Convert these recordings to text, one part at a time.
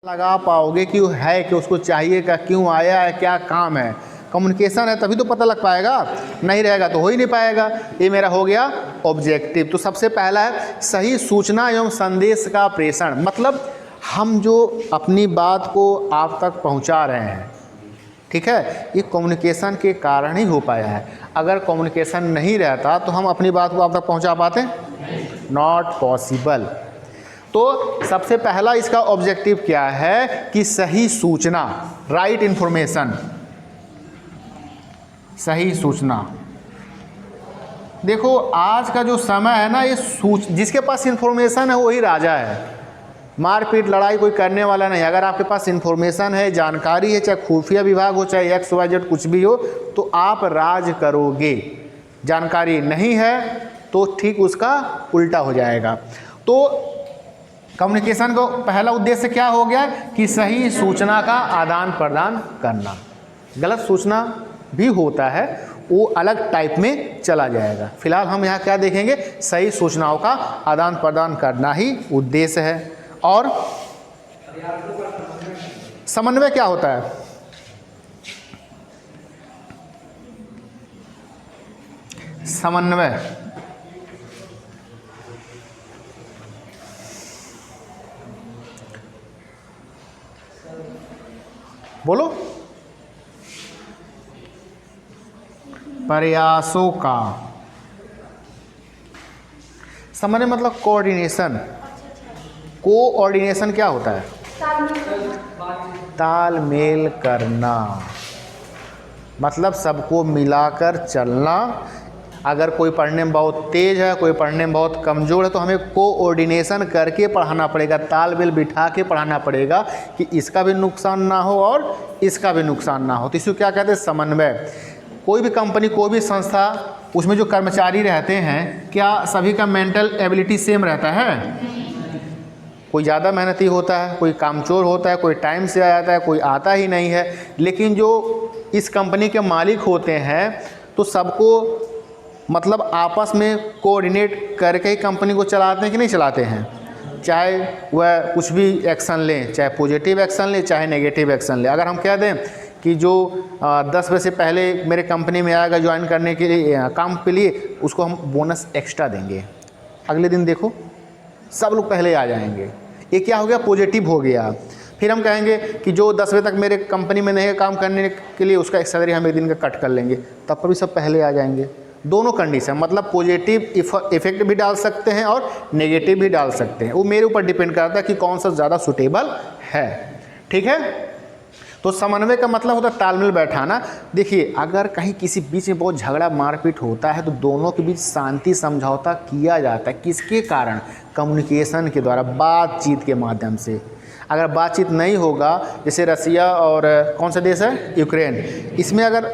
लगा पाओगे कि वो है कि उसको चाहिए क्या, क्यों आया है, क्या काम है। कम्युनिकेशन है तभी तो पता लग पाएगा, नहीं रहेगा तो हो ही नहीं पाएगा। ये मेरा हो गया ऑब्जेक्टिव। तो सबसे पहला है सही सूचना एवं संदेश का प्रेषण, मतलब हम जो अपनी बात को आप तक पहुंचा रहे हैं, ठीक है, ये कम्युनिकेशन के कारण ही हो पाया है। अगर कम्युनिकेशन नहीं रहता तो हम अपनी बात को आप तक पहुंचा पाते? Not possible. तो सबसे पहला इसका ऑब्जेक्टिव क्या है कि सही सूचना, राइट इंफॉर्मेशन, सही सूचना। देखो आज का जो समय है ना, ये जिसके पास इंफॉर्मेशन है वही राजा है। मारपीट लड़ाई कोई करने वाला नहीं। अगर आपके पास इंफॉर्मेशन है, जानकारी है, चाहे खुफिया विभाग हो, चाहे XYZ कुछ भी हो, तो आप राज करोगे। जानकारी नहीं है तो ठीक उसका उल्टा हो जाएगा। तो कम्युनिकेशन का पहला उद्देश्य क्या हो गया कि सही सूचना का आदान प्रदान करना। गलत सूचना भी होता है, वो अलग टाइप में चला जाएगा। फिलहाल हम यहाँ क्या देखेंगे, सही सूचनाओं का आदान प्रदान करना ही उद्देश्य है। और समन्वय क्या होता है? समन्वय बोलो। प्रयासों का समन्वय मतलब कोऑर्डिनेशन। कोऑर्डिनेशन क्या होता है? तालमेल करना, मतलब सबको मिलाकर चलना। अगर कोई पढ़ने में बहुत तेज है, कोई पढ़ने में बहुत कमज़ोर है, तो हमें कोऑर्डिनेशन करके पढ़ाना पड़ेगा, तालमेल बिठा के पढ़ाना पड़ेगा कि इसका भी नुकसान ना हो और इसका भी नुकसान ना हो। तो इसको क्या कहते हैं? समन्वय। कोई भी कंपनी, कोई भी संस्था, उसमें जो कर्मचारी रहते हैं, क्या सभी का मेंटल एबिलिटी सेम रहता है? कोई ज़्यादा मेहनती होता है, कोई कामचोर होता है, कोई टाइम से आ जाता है, कोई आता ही नहीं है। लेकिन जो इस कंपनी के मालिक होते हैं, तो सबको मतलब आपस में कोऑर्डिनेट करके ही कंपनी को चलाते हैं कि नहीं चलाते हैं? चाहे वह कुछ भी एक्शन लें, चाहे पॉजिटिव एक्शन लें, चाहे नेगेटिव एक्शन लें। अगर हम कह दें कि जो 10 बजे से पहले मेरे कंपनी में आएगा ज्वाइन करने के लिए, काम के लिए, उसको हम बोनस एक्स्ट्रा देंगे। अगले दिन देखो सब लोग पहले आ जाएंगे। ये क्या हो गया? पॉजिटिव हो गया। फिर हम कहेंगे कि जो 10 बजे तक मेरे कंपनी में नहीं काम करने के लिए, उसका सैलरी हम एक दिन का कट कर लेंगे, तब पर भी सब पहले आ जाएंगे। दोनों कंडीशन, मतलब पॉजिटिव इफेक्ट भी डाल सकते हैं और नेगेटिव भी डाल सकते हैं। वो मेरे ऊपर डिपेंड करता है कि कौन सा ज़्यादा सूटेबल है। ठीक है। तो समन्वय का मतलब होता है तालमेल बैठाना। देखिए अगर कहीं किसी बीच में बहुत झगड़ा मारपीट होता है, तो दोनों के बीच शांति समझौता किया जाता है। किसके कारण? कम्युनिकेशन के द्वारा, बातचीत के माध्यम से। अगर बातचीत नहीं होगा, जैसे रसिया और कौन सा देश है, यूक्रेन, इसमें अगर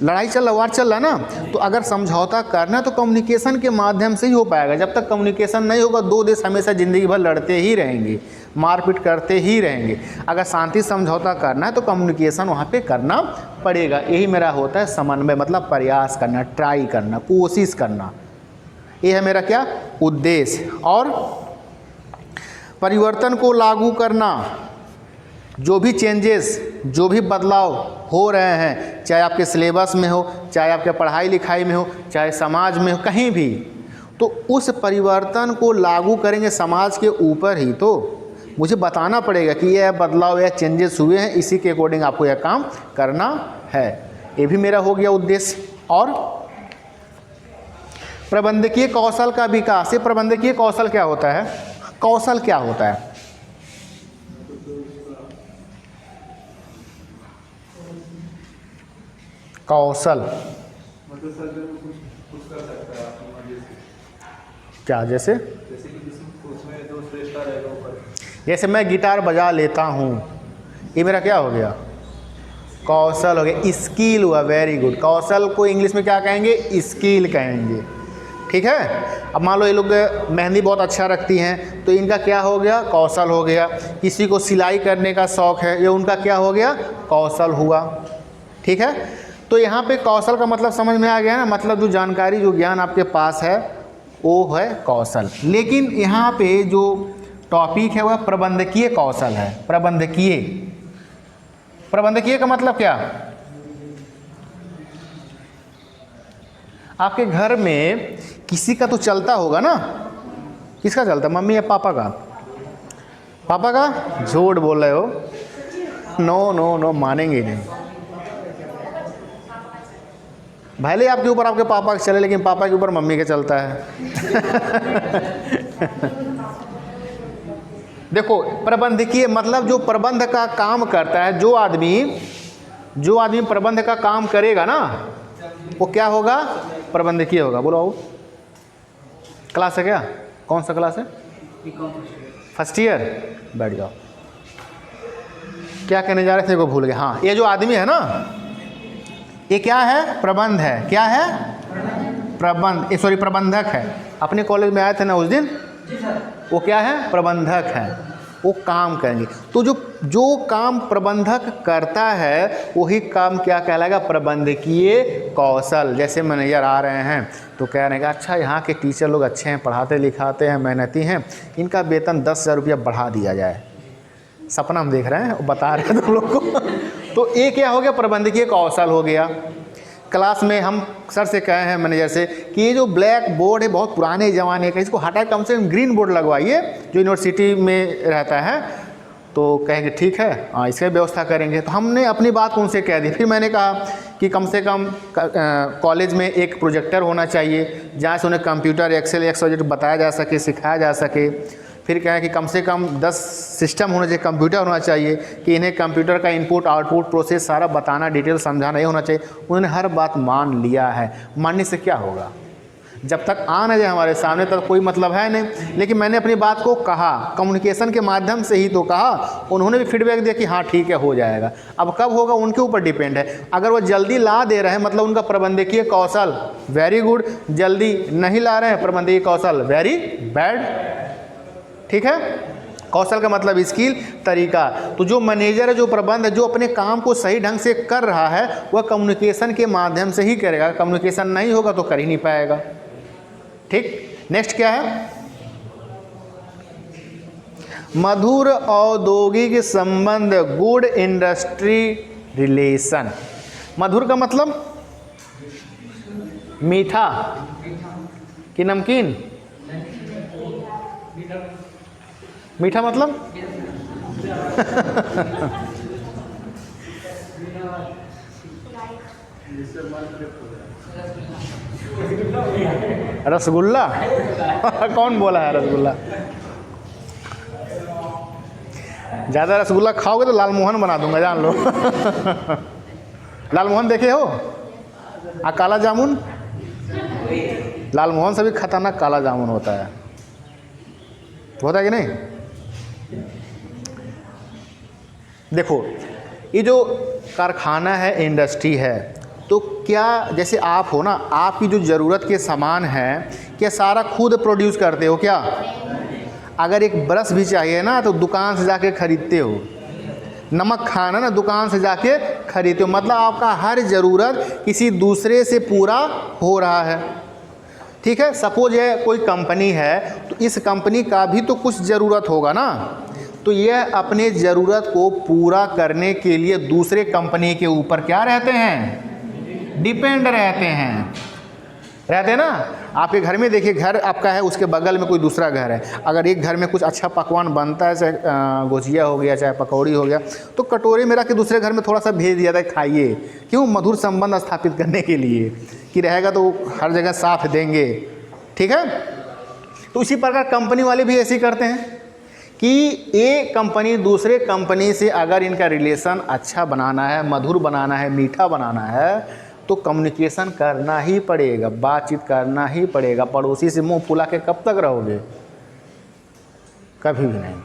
लड़ाई चल रहा, वार चल रहा ना, तो अगर समझौता करना है तो कम्युनिकेशन के माध्यम से ही हो पाएगा। जब तक कम्युनिकेशन नहीं होगा, दो देश हमेशा ज़िंदगी भर लड़ते ही रहेंगे, मारपीट करते ही रहेंगे। अगर शांति समझौता करना है तो कम्युनिकेशन वहाँ पे करना पड़ेगा। यही मेरा होता है समन्वय, मतलब प्रयास करना, ट्राई करना, कोशिश करना। ये है मेरा क्या उद्देश्य। और परिवर्तन को लागू करना, जो भी चेंजेस, जो भी बदलाव हो रहे हैं, चाहे आपके सिलेबस में हो, चाहे आपके पढ़ाई लिखाई में हो, चाहे समाज में हो, कहीं भी, तो उस परिवर्तन को लागू करेंगे समाज के ऊपर ही। तो मुझे बताना पड़ेगा कि यह बदलाव या चेंजेस हुए हैं, इसी के अकॉर्डिंग आपको यह काम करना है। ये भी मेरा हो गया उद्देश्य। और प्रबंधकीय कौशल का विकास। ये प्रबंधकीय कौशल क्या होता है? कौशल क्या होता है? कौशल क्या? जैसे जैसे मैं गिटार बजा लेता हूँ, ये मेरा क्या हो गया? कौशल हो गया, स्किल हुआ। Very good. कौशल को इंग्लिश में क्या कहेंगे? स्किल कहेंगे। ठीक है। अब मान लो ये लोग मेहंदी बहुत अच्छा रखती हैं, तो इनका क्या हो गया? कौशल हो गया। किसी को सिलाई करने का शौक़ है, ये उनका क्या हो गया? कौशल हुआ। ठीक है। तो यहाँ पे कौशल का मतलब समझ में आ गया ना, मतलब जो जानकारी, जो ज्ञान आपके पास है, वो है कौशल। लेकिन यहाँ पे जो टॉपिक है वह प्रबंधकीय कौशल है। प्रबंधकीय, प्रबंधकीय का मतलब क्या? आपके घर में किसी का तो चलता होगा ना, किसका चलता? मम्मी या पापा का? पापा का? झूठ बोल रहे हो, नो नो नो, मानेंगे नहीं। भले आपके ऊपर आपके पापा के चले, लेकिन पापा के ऊपर मम्मी के चलता है। देखो, प्रबंधकीय मतलब जो प्रबंध का काम करता है, जो आदमी प्रबंध का काम करेगा ना, वो क्या होगा? प्रबंधकीय होगा। बोलो आओ। क्लास है क्या? कौन सा क्लास है? First year. बैठ जाओ। क्या कहने जा रहे थे को भूल गए। हाँ, ये जो आदमी है ना, ये क्या है? प्रबंध है। क्या है? प्रबंध, सॉरी प्रबंधक है। अपने कॉलेज में आए थे ना उस दिन, वो क्या है? प्रबंधक है। वो काम करेंगे। तो जो काम प्रबंधक करता है वही काम क्या कहलाएगा? प्रबंधकीय कौशल। जैसे मैनेजर आ रहे हैं तो कह रहे हैं अच्छा यहाँ के टीचर लोग अच्छे हैं, पढ़ाते लिखाते हैं, मेहनती हैं, इनका वेतन 10,000 रुपया बढ़ा दिया जाए। सपना हम देख रहे हैं, बता रहे हैं तुम लोग को। तो ये क्या हो गया? प्रबंधकीय कौशल हो गया। क्लास में हम सर से कहे हैं, मैनेजर से, कि ये जो ब्लैक बोर्ड है बहुत पुराने ज़माने का, इसको हटा कम से कम ग्रीन बोर्ड लगवाइए जो यूनिवर्सिटी में रहता है। तो कहेंगे ठीक है, हाँ इसका व्यवस्था करेंगे। तो हमने अपनी बात उनसे कह दी। फिर मैंने कहा कि कम से कम कॉलेज में एक प्रोजेक्टर होना चाहिए जहाँ से उन्हें कंप्यूटर, एक्सेल, XYZ बताया जा सके, सिखाया जा सके। फिर कहें कि कम से कम 10 सिस्टम होना चाहिए, कंप्यूटर होना चाहिए कि इन्हें कंप्यूटर का इनपुट आउटपुट प्रोसेस सारा बताना, डिटेल समझाना, ये होना चाहिए। उन्होंने हर बात मान लिया है। मानने से क्या होगा? जब तक आ न जाए हमारे सामने तब कोई मतलब है नहीं। लेकिन मैंने अपनी बात को कहा, कम्युनिकेशन के माध्यम से ही तो कहा। उन्होंने भी फीडबैक दिया कि हाँ ठीक है, हो जाएगा। अब कब होगा उनके ऊपर डिपेंड है। अगर वो जल्दी ला दे रहे हैं मतलब उनका प्रबंधकीय कौशल वेरी गुड, जल्दी नहीं ला रहे हैं प्रबंधकीय कौशल वेरी बैड। ठीक है, कौशल का मतलब स्किल, तरीका। तो जो मैनेजर है, जो प्रबंध है, जो अपने काम को सही ढंग से कर रहा है, वह कम्युनिकेशन के माध्यम से ही करेगा। कम्युनिकेशन नहीं होगा तो कर ही नहीं पाएगा। ठीक, नेक्स्ट क्या है? मधुर औद्योगिक संबंध, गुड इंडस्ट्री रिलेशन। मधुर का मतलब मीठा कि नमकीन? मीठा मतलब रसगुल्ला। कौन बोला है रसगुल्ला? ज़्यादा रसगुल्ला खाओगे तो लालमोहन बना दूंगा, जान लो। लालमोहन देखे हो? काला जामुन, लालमोहन से भी खतरनाक काला जामुन होता है। होता है कि नहीं? देखो, ये जो कारखाना है, इंडस्ट्री है, तो क्या जैसे आप हो ना, आपकी जो ज़रूरत के सामान है क्या सारा खुद प्रोड्यूस करते हो क्या? अगर एक ब्रश भी चाहिए ना तो दुकान से जाके खरीदते हो। नमक खाना ना दुकान से जाके खरीदते हो। मतलब आपका हर ज़रूरत किसी दूसरे से पूरा हो रहा है। ठीक है, सपोज है कोई कंपनी है तो इस कंपनी का भी तो कुछ ज़रूरत होगा ना, तो यह अपने ज़रूरत को पूरा करने के लिए दूसरे कंपनी के ऊपर क्या रहते हैं? डिपेंड रहते हैं ना। आपके घर में देखिए, घर आपका है, उसके बगल में कोई दूसरा घर है। अगर एक घर में कुछ अच्छा पकवान बनता है, चाहे गुजिया हो गया, चाहे पकौड़ी हो गया, तो कटोरी में रख के दूसरे घर में थोड़ा सा भेज दिया था, खाइए। क्यों? मधुर संबंध स्थापित करने के लिए कि रहेगा तो हर जगह साथ देंगे। ठीक है, तो इसी प्रकार कंपनी वाले भी ऐसे ही करते हैं कि ये कंपनी दूसरे कंपनी से अगर इनका रिलेशन अच्छा बनाना है, मधुर बनाना है, मीठा बनाना है, तो कम्युनिकेशन करना ही पड़ेगा, बातचीत करना ही पड़ेगा। पड़ोसी से मुंह फुला के कब तक रहोगे? कभी भी नहीं।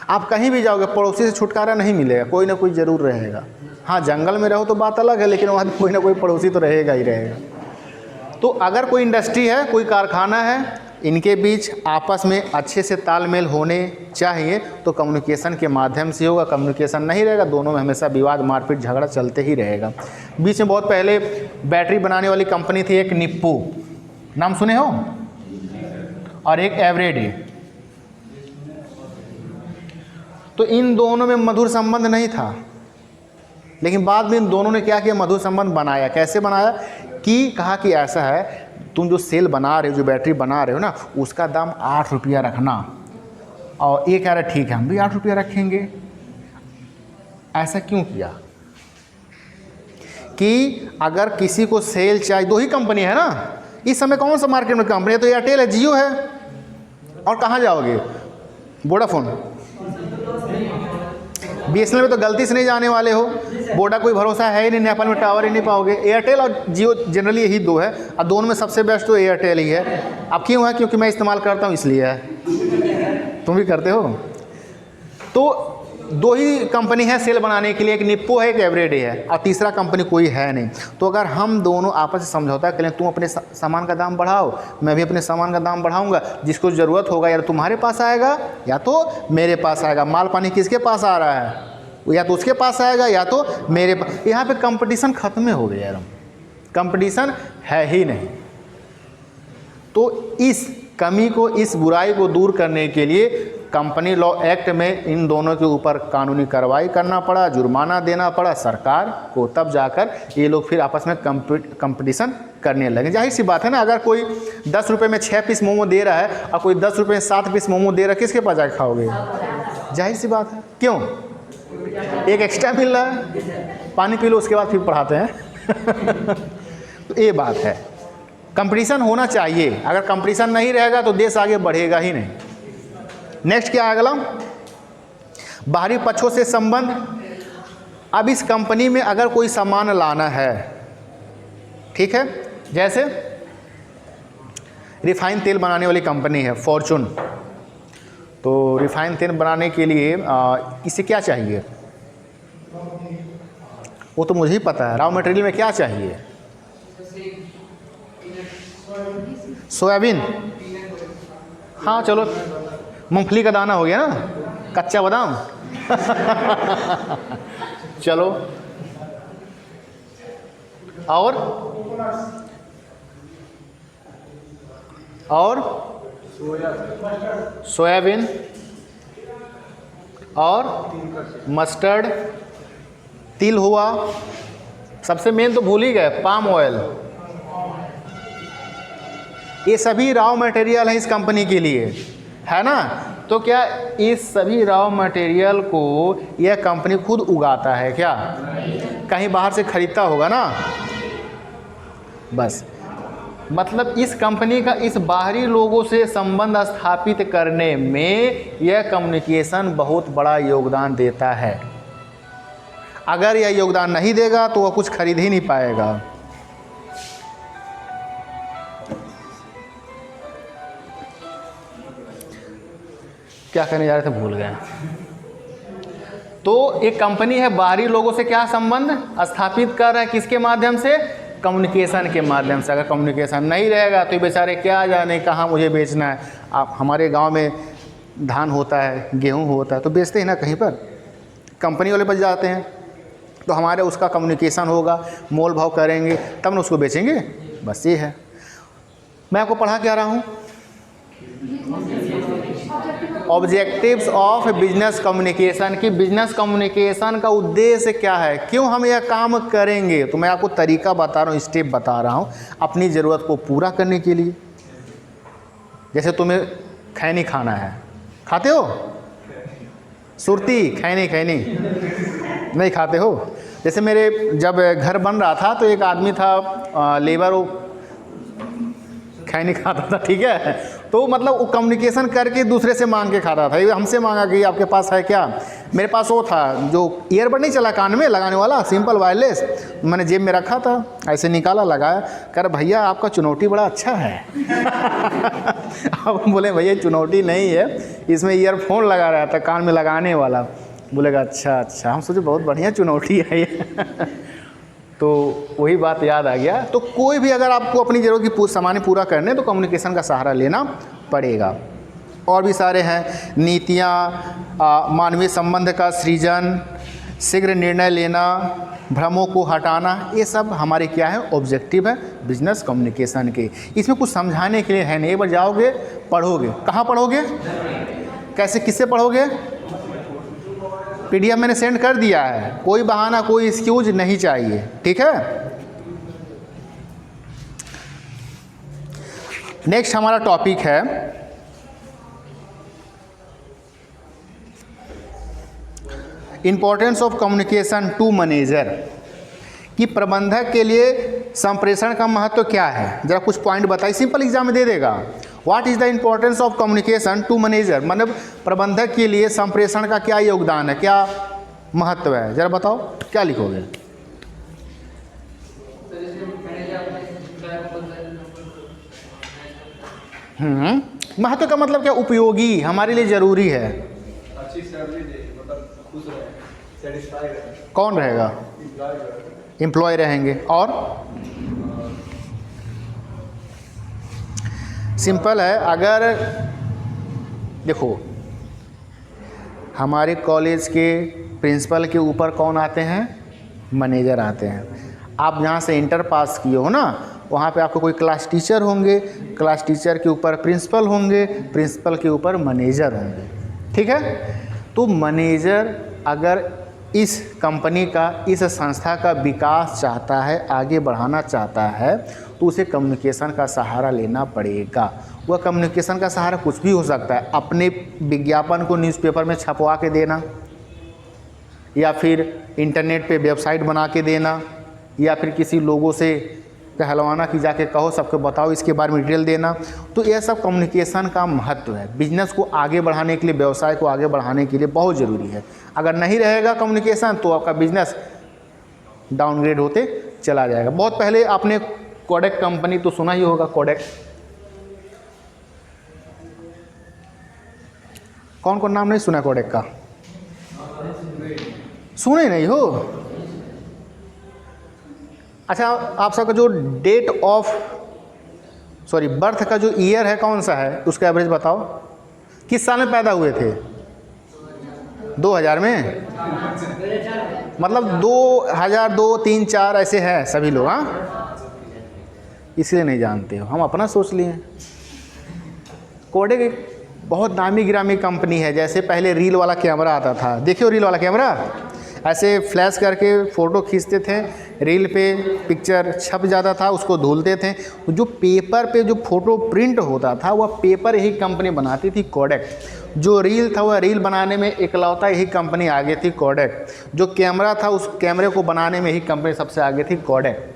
आप कहीं भी जाओगे पड़ोसी से छुटकारा नहीं मिलेगा, कोई ना कोई ज़रूर रहेगा। हाँ, जंगल में रहो तो बात अलग है, लेकिन वहाँ कोई ना कोई पड़ोसी तो रहेगा ही रहेगा। तो अगर कोई इंडस्ट्री है, कोई कारखाना है, इनके बीच आपस में अच्छे से तालमेल होने चाहिए, तो कम्युनिकेशन के माध्यम से होगा। कम्युनिकेशन नहीं रहेगा, दोनों में हमेशा विवाद, मारपीट, झगड़ा चलते ही रहेगा। बीच में बहुत पहले बैटरी बनाने वाली कंपनी थी, एक निप्पो, नाम सुने हो, और एक एवरेडी। तो इन दोनों में मधुर संबंध नहीं था, लेकिन बाद में इन दोनों ने क्या किया, मधुर संबंध बनाया। कैसे बनाया कि कहा कि ऐसा है, तुम जो सेल बना रहे हो, जो बैटरी बना रहे हो ना, उसका दाम 8 रुपया रखना। और ये कह रहा ठीक है, हम भी 8 रुपया रखेंगे। ऐसा क्यों किया कि अगर किसी को सेल चाहिए, दो ही कंपनी है ना इस समय, कौन सा मार्केट में कंपनी है, तो एयरटेल है, जियो है, और कहाँ जाओगे, वोडाफोन। बीएसएनएल में तो गलती से नहीं जाने वाले हो, वोडा कोई भरोसा है ही नहीं, नेपाल में टावर ही नहीं पाओगे। एयरटेल और जियो जनरली यही दो है, और दोनों में सबसे बेस्ट तो एयरटेल ही है। अब क्यों है, क्योंकि मैं इस्तेमाल करता हूँ इसलिए है, तुम भी करते हो। तो दो ही कंपनी है सेल बनाने के लिए, एक निप्पो है, एक एवरीडे है, और तीसरा कंपनी कोई है नहीं। तो अगर हम दोनों आपस में समझौता करें, तुम अपने सामान का दाम बढ़ाओ, मैं भी अपने सामान का दाम बढ़ाऊंगा, जिसको ज़रूरत होगा या तुम्हारे पास आएगा या तो मेरे पास आएगा। माल पानी किसके पास आ रहा है, या तो उसके पास आएगा या तो मेरे पास। यहाँ पे कंपटीशन खत्म हो गया यार, कंपटीशन है ही नहीं। तो इस कमी को, इस बुराई को दूर करने के लिए कंपनी लॉ एक्ट में इन दोनों के ऊपर कानूनी कार्रवाई करना पड़ा, जुर्माना देना पड़ा सरकार को, तब जाकर ये लोग फिर आपस में कंपटीशन करने लगे। जाहिर सी बात है ना, अगर कोई 10 रुपये में 6 पीस मोमो दे रहा है और कोई 10 रुपये में 7 पीस मोमो दे रहा है, किसके पास जाकर खाओगे? जाहिर सी बात है, क्यों? एक एक्स्ट्रा मिल रहा है, पानी पी लो उसके बाद फिर पढ़ाते हैं। तो ये बात है, कंपटीशन होना चाहिए। अगर कंपटीशन नहीं रहेगा तो देश आगे बढ़ेगा ही नहीं। नेक्स्ट क्या है अगला, बाहरी पक्षों से संबंध। अब इस कंपनी में अगर कोई सामान लाना है, ठीक है, जैसे रिफाइन तेल बनाने वाली कंपनी है फॉर्चून, तो रिफाइन तेल बनाने के लिए इसे क्या चाहिए वो तो मुझे ही पता है। रॉ मटेरियल में क्या चाहिए? सोयाबीन, हाँ चलो, मूंगफली का दाना हो गया ना, कच्चा बादाम। चलो, और सोयाबीन और मस्टर्ड, तिल हुआ, सबसे मेन तो भूल ही गए, पाम ऑयल। ये सभी रॉ मटेरियल है इस कंपनी के लिए, है ना। तो क्या इस सभी रॉ मटेरियल को यह कंपनी खुद उगाता है क्या? कहीं बाहर से खरीदता होगा ना। बस मतलब इस कंपनी का इस बाहरी लोगों से संबंध स्थापित करने में यह कम्युनिकेशन बहुत बड़ा योगदान देता है। अगर यह योगदान नहीं देगा तो वह कुछ खरीद ही नहीं पाएगा। क्या कहने जा रहे थे, भूल गए। तो एक कंपनी है, बाहरी लोगों से क्या संबंध स्थापित कर रहा है, किसके माध्यम से? कम्युनिकेशन के माध्यम से। अगर कम्युनिकेशन नहीं रहेगा तो बेचारे क्या जाने कहाँ मुझे बेचना है। आप हमारे गांव में धान होता है, गेहूं होता है, तो बेचते हैं ना कहीं पर, कंपनी वाले बच जाते हैं। तो हमारे उसका कम्युनिकेशन होगा, मोल भाव करेंगे तब न उसको बेचेंगे। बस ये है। मैं आपको पढ़ा क्या रहा हूँ, ऑब्जेक्टिव्स ऑफ बिजनेस कम्युनिकेशन की बिजनेस कम्युनिकेशन का उद्देश्य क्या है, क्यों हम यह काम करेंगे। तो मैं आपको तरीका बता रहा हूँ, स्टेप बता रहा हूँ अपनी ज़रूरत को पूरा करने के लिए। जैसे तुम्हें खैनी खाना है, खाते हो? सुरती खैनी नहीं खाते हो? जैसे मेरे जब घर बन रहा था तो एक आदमी था लेबर, वो खैनी खाता था, ठीक है। तो मतलब वो कम्युनिकेशन करके दूसरे से मांग के खाता था। ये हमसे मांगा कि आपके पास है क्या? मेरे पास वो था जो ईयरबड नहीं चला कान में लगाने वाला, सिंपल वायरलेस, मैंने जेब में रखा था, ऐसे निकाला, लगाया, कह भैया आपका चुनौती बड़ा अच्छा है। अब हम बोले भैया चुनौती नहीं है, इसमें ईयरफोन लगा रहा था कान में लगाने वाला। बोलेगा अच्छा। हम सोचे बहुत बढ़िया चुनौती है ये। तो वही बात याद आ गया। तो कोई भी अगर आपको अपनी ज़रूरत की सामान्य पूरा करने तो कम्युनिकेशन का सहारा लेना पड़ेगा। और भी सारे हैं, नीतियाँ, मानवीय संबंध का सृजन, शीघ्र निर्णय लेना, भ्रमों को हटाना, ये सब हमारे क्या है, ऑब्जेक्टिव है बिजनेस कम्युनिकेशन के। इसमें कुछ समझाने के लिए है नहीं, एक बार जाओगे पढ़ोगे। कहाँ पढ़ोगे, कैसे, किससे पढ़ोगे? PDF मैंने सेंड कर दिया है, कोई बहाना कोई एक्सक्यूज नहीं चाहिए, ठीक है। नेक्स्ट हमारा टॉपिक है importance of communication to manager, कि प्रबंधक के लिए संप्रेषण का महत्व क्या है। जरा कुछ पॉइंट बताइए, सिंपल एग्जाम में दे देगा। What is the importance of communication to manager, मतलब प्रबंधक के लिए संप्रेषण का क्या योगदान है, क्या महत्व है, जरा बताओ क्या लिखोगे। महत्व का मतलब क्या, उपयोगी, हमारे लिए जरूरी है। अच्छी सैलरी दे, मतलब खुश रहे, सेटिस्फाई रहे। कौन रहेगा, एम्प्लॉय रहेंगे। और सिंपल है, अगर देखो हमारे कॉलेज के प्रिंसिपल के ऊपर कौन आते हैं, मैनेजर आते हैं। आप जहाँ से इंटर पास किए हो ना, वहाँ पे आपको कोई क्लास टीचर होंगे, क्लास टीचर के ऊपर प्रिंसिपल होंगे, प्रिंसिपल के ऊपर मैनेजर होंगे, ठीक है। तो मैनेजर अगर इस कंपनी का, इस संस्था का विकास चाहता है, आगे बढ़ाना चाहता है, तो उसे कम्युनिकेशन का सहारा लेना पड़ेगा। वह कम्युनिकेशन का सहारा कुछ भी हो सकता है, अपने विज्ञापन को न्यूज़पेपर में छपवा के देना, या फिर इंटरनेट पे वेबसाइट बना के देना, या फिर किसी लोगों से कहलवाना कि जाके कहो, सबको बताओ इसके बारे में डिटेल देना। तो यह सब कम्युनिकेशन का महत्व है। बिजनेस को आगे बढ़ाने के लिए, व्यवसाय को आगे बढ़ाने के लिए बहुत ज़रूरी है। अगर नहीं रहेगा कम्युनिकेशन तो आपका बिजनेस डाउनग्रेड होते चला जाएगा। बहुत पहले आपने कोडेक कंपनी तो सुना ही होगा, कोडेक, कौन कौन नाम नहीं सुना कोडेक का, सुने नहीं हो। अच्छा, आप सबका जो डेट ऑफ बर्थ का जो ईयर है कौन सा है, उसका एवरेज बताओ। किस साल में पैदा हुए थे, 2000 में, मतलब 2000, 2, 3, 4 ऐसे हैं सभी लोग। हाँ, इसलिए नहीं जानते हो, हम अपना सोच लिए। कोडेक एक बहुत नामी गिरामी कंपनी है। जैसे पहले रील वाला कैमरा आता था, देखियो रील वाला कैमरा, ऐसे फ्लैश करके फ़ोटो खींचते थे, रील पे पिक्चर छप जाता था, उसको धुलते थे। जो पेपर पे जो फ़ोटो प्रिंट होता था वह पेपर यही कंपनी बनाती थी, कोडेक। जो रील था वह रील बनाने में इकलौता यही कंपनी आगे थी, कोडेक। जो कैमरा था उस कैमरे को बनाने में यही कंपनी सबसे आगे थी, कोडेक।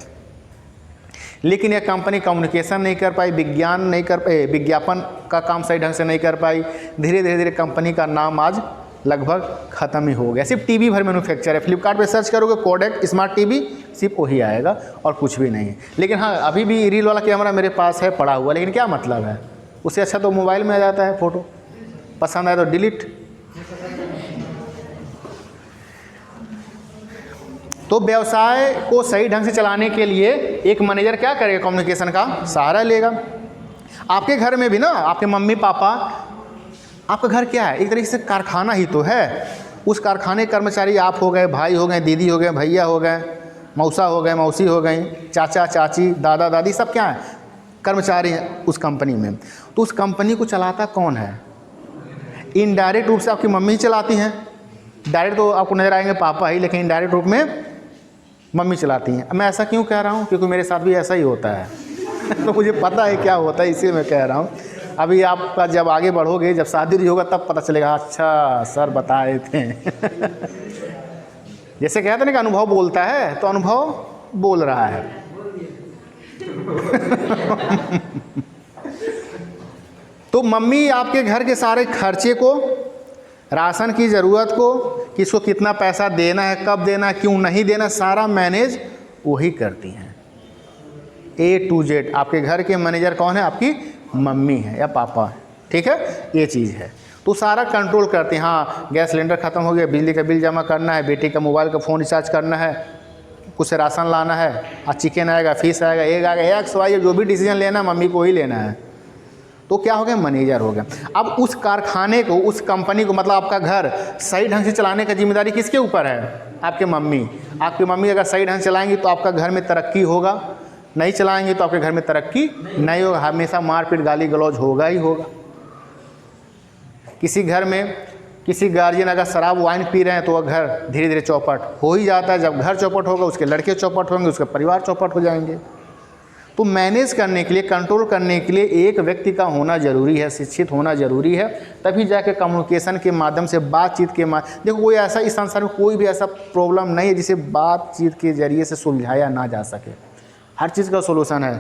लेकिन यह कंपनी कम्युनिकेशन नहीं कर पाई, विज्ञान नहीं कर पाई, विज्ञापन का काम सही ढंग से नहीं कर पाई। धीरे धीरे कंपनी का नाम आज लगभग ख़त्म ही हो गया। सिर्फ टीवी भर मैन्युफैक्चर है। फ्लिपकार्ट पे सर्च करोगे कोडेक स्मार्ट टीवी, सिर्फ वही आएगा और कुछ भी नहीं है। लेकिन हाँ, अभी भी रील वाला कैमरा मेरे पास है, पड़ा हुआ, लेकिन क्या मतलब है, उससे अच्छा तो मोबाइल में आ जाता है फ़ोटो, पसंद आए तो डिलीट। तो व्यवसाय को सही ढंग से चलाने के लिए एक मैनेजर क्या करेगा, कम्युनिकेशन का सहारा लेगा। आपके घर में भी ना, आपके मम्मी पापा, आपका घर क्या है, एक तरीके से कारखाना ही तो है। उस कारखाने के कर्मचारी आप हो गए, भाई हो गए, दीदी हो गए, भैया हो गए, मौसा हो गए, मौसी हो गई, चाचा चाची, दादा दादी, सब क्या है, कर्मचारी हैं उस कंपनी में। तो उस कंपनी को चलाता कौन है, इनडायरेक्ट रूप से आपकी मम्मी चलाती हैं। डायरेक्ट तो आपको नजर आएंगे पापा ही, लेकिन इनडायरेक्ट रूप में मम्मी चलाती हैं। मैं ऐसा क्यों कह रहा हूँ, क्योंकि मेरे साथ भी ऐसा ही होता है तो मुझे पता है क्या होता है, इसलिए मैं कह रहा हूँ। अभी आपका जब आगे बढ़ोगे, जब शादी होगा तब पता चलेगा, अच्छा सर बताए थे जैसे कहते हैं ना कि अनुभव बोलता है, तो अनुभव बोल रहा है तो मम्मी आपके घर के सारे खर्चे को, राशन की ज़रूरत को, किसको कितना पैसा देना है, कब देना है, क्यों नहीं देना, सारा मैनेज वही करती हैं, A to Z। आपके घर के मैनेजर कौन है, आपकी मम्मी है या पापा है, ठीक है, ये चीज़ है। तो सारा कंट्रोल करते हैं। हाँ, गैस सिलेंडर ख़त्म हो गया, बिजली का बिल जमा करना है, बेटे का मोबाइल का फ़ोन रिचार्ज करना है, कुछ राशन लाना है, आज चिकन आएगा, फिश आएगा, एग आएगा, एक्स वाई, जो भी डिसीजन लेना मम्मी को ही लेना है। तो क्या हो गया, मैनेजर हो गया। अब उस कारखाने को, उस कंपनी को, मतलब आपका घर सही ढंग से चलाने का जिम्मेदारी किसके ऊपर है, आपके मम्मी। आपकी मम्मी अगर सही ढंग से चलाएंगी तो आपका घर में तरक्की होगा, नहीं चलाएंगे तो आपके घर में तरक्की नहीं होगा, हमेशा मारपीट गाली गलौज होगा ही होगा। किसी घर में किसी गार्जियन अगर शराब वाइन पी रहे हैं तो वह घर धीरे धीरे चौपट हो ही जाता है। जब घर चौपट होगा उसके लड़के चौपट होंगे, उसके परिवार चौपट हो जाएंगे। तो मैनेज करने के लिए, कंट्रोल करने के लिए एक व्यक्ति का होना ज़रूरी है, शिक्षित होना ज़रूरी है, तभी जाके कम्युनिकेशन के माध्यम से, बातचीत के देखो कोई ऐसा इस संसार में कोई भी ऐसा प्रॉब्लम नहीं है जिसे बातचीत के ज़रिए से सुलझाया ना जा सके। हर चीज़ का सोल्यूशन है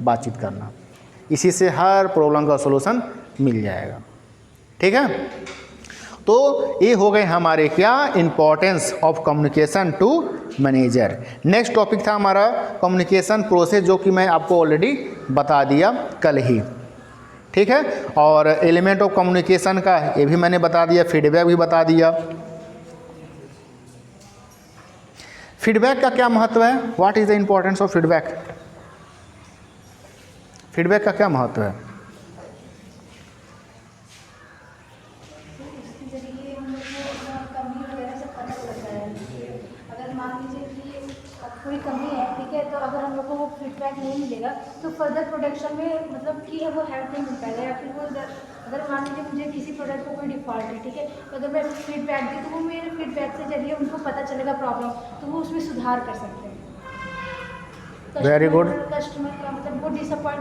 बातचीत करना, इसी से हर प्रॉब्लम का सोल्यूशन मिल जाएगा। ठीक है, तो ये हो गए हमारे क्या importance of communication to manager. Next topic था हमारा कम्युनिकेशन प्रोसेस, जो कि मैं आपको ऑलरेडी बता दिया कल ही। ठीक है, और एलिमेंट ऑफ कम्युनिकेशन का ये भी मैंने बता दिया, फीडबैक भी बता दिया। फीडबैक का क्या महत्व है, what is the importance of feedback? Feedback का क्या महत्व है? कोई कमी है, ठीक है, तो अगर हम लोग को वो फीडबैक नहीं मिलेगा तो फर्दर प्रोडक्शन में मतलब कि वो हेल्प नहीं मिल पाएगा। या फिर वो अगर मान लीजिए मुझे किसी प्रोडक्ट को कोई डिफॉल्ट है, ठीक है, तो अगर मैं फीडबैक दी तो वो मेरे फीडबैक से जरिए उनको पता चलेगा प्रॉब्लम, तो वो उसमें सुधार कर सकते हैं। Very good. कस्टमर का मतलब वो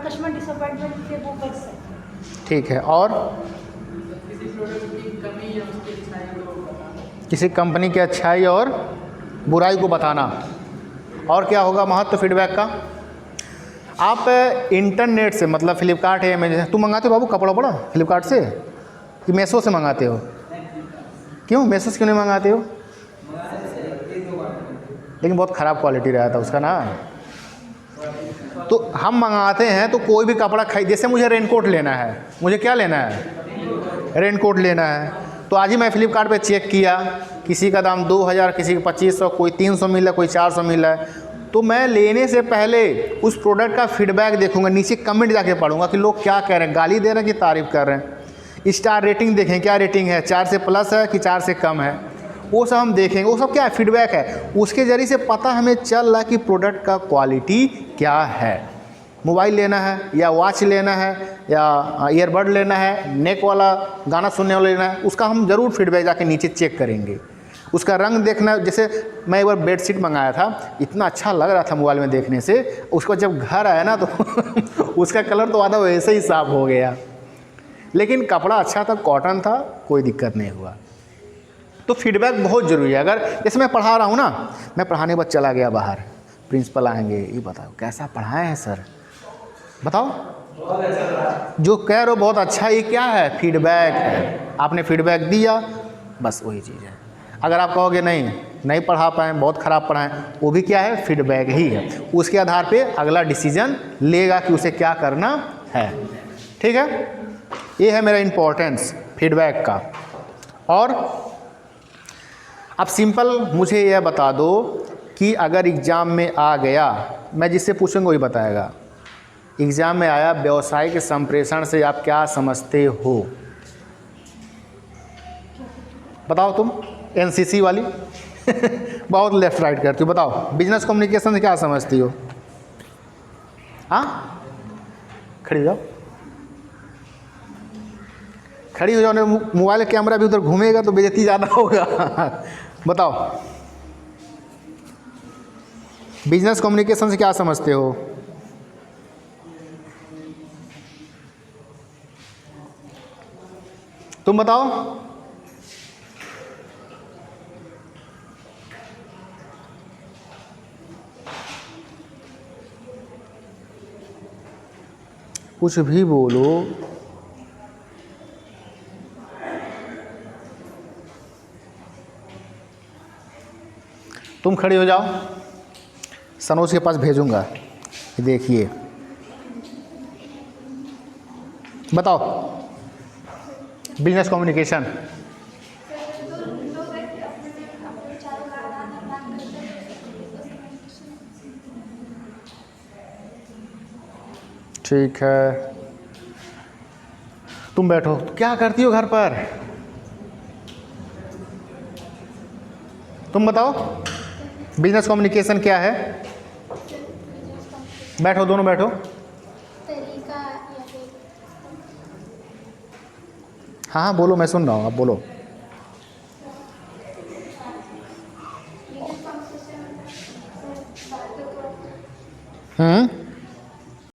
कस्टमर डिसअपॉइंटमेंट से वो बच सकते हैं। ठीक है, और किसी प्रोडक्ट की कमी या उसकी अच्छाई को बताना, किसी कंपनी की अच्छाई और बुराई को बताना। और क्या होगा महत्व फीडबैक का? आप इंटरनेट से, मतलब फ्लिपकार्ट है, अमेजन, तुम मंगाते हो बाबू कपड़ा वपड़ा फ्लिपकार्ट से कि मीशो से मंगाते हो? क्यों मीशो से क्यों नहीं मंगाते हो? लेकिन बहुत ख़राब क्वालिटी रहा था उसका ना। तो हम मंगाते हैं तो कोई भी कपड़ा खरीद, जैसे मुझे रेनकोट लेना है, मुझे क्या लेना है? रेनकोट लेना है। तो आज ही मैं फ्लिपकार्ट पे चेक किया, किसी का दाम 2000, किसी का 2500, कोई 300 मिला, कोई 400 मिला है। तो मैं लेने से पहले उस प्रोडक्ट का फीडबैक देखूंगा, नीचे कमेंट जाके पढ़ूंगा कि लोग क्या कह रहे हैं, गाली दे रहे हैं कि तारीफ़ कर रहे हैं। स्टार रेटिंग देखें, क्या रेटिंग है, 4 से प्लस है कि 4 से कम है, वो सब हम देखेंगे। वो सब क्या है, फीडबैक है। उसके ज़रिए से पता हमें चल रहा है कि प्रोडक्ट का क्वालिटी क्या है। मोबाइल लेना है या वॉच लेना है या ईयरबड लेना है, नेक वाला गाना सुनने वाला लेना है, उसका हम ज़रूर फीडबैक जाके नीचे चेक करेंगे। उसका रंग देखना, जैसे मैं एक बार बेडशीट मंगाया था, इतना अच्छा लग रहा था मोबाइल में देखने से, उसको जब घर आया ना तो उसका कलर तो आधा वैसे ही साफ हो गया, लेकिन कपड़ा अच्छा था, कॉटन था, कोई दिक्कत नहीं हुआ। तो फीडबैक बहुत ज़रूरी है। अगर जैसे मैं पढ़ा रहा हूँ ना, मैं पढ़ाने के बाद चला गया बाहर, प्रिंसिपल आएंगे, ये बताओ कैसा पढ़ाए हैं सर, बताओ जो कह रहे हो बहुत अच्छा, ये क्या है? फीडबैक है। आपने फीडबैक दिया, बस वही चीज़ है। अगर आप कहोगे नहीं पढ़ा पाएँ, बहुत ख़राब पढ़ाएं, वो भी क्या है? फीडबैक ही है। उसके आधार पे अगला डिसीजन लेगा कि उसे क्या करना है। ठीक है, ये है मेरा इम्पोर्टेंस फीडबैक का। और अब सिंपल मुझे यह बता दो कि अगर एग्ज़ाम में आ गया, मैं जिससे पूछूंगा वही बताएगा, एग्ज़ाम में आया व्यवसायिक संप्रेषण से आप क्या समझते हो? बताओ तुम, एनसीसी वाली बहुत लेफ्ट राइट करती हो, बताओ बिजनेस कम्युनिकेशन से क्या समझती हो? हाँ, खड़ी हो जाओ, खड़ी हो जाओ, मोबाइल कैमरा भी उधर घूमेगा तो बेइज्जती ज़्यादा होगा। बताओ बिजनेस कम्युनिकेशन से क्या समझते हो? तुम बताओ। कुछ भी बोलो। तुम खड़ी हो जाओ, सनोज के पास भेजूंगा, देखिए बताओ बिजनेस कम्युनिकेशन। ठीक है, तुम बैठो, क्या करती हो घर पर? तुम बताओ बिजनेस कम्युनिकेशन क्या है? बैठो, दोनों बैठो। तरीका या फिर हाँ हाँ बोलो, मैं सुन रहा हूँ, आप बोलो। हम्म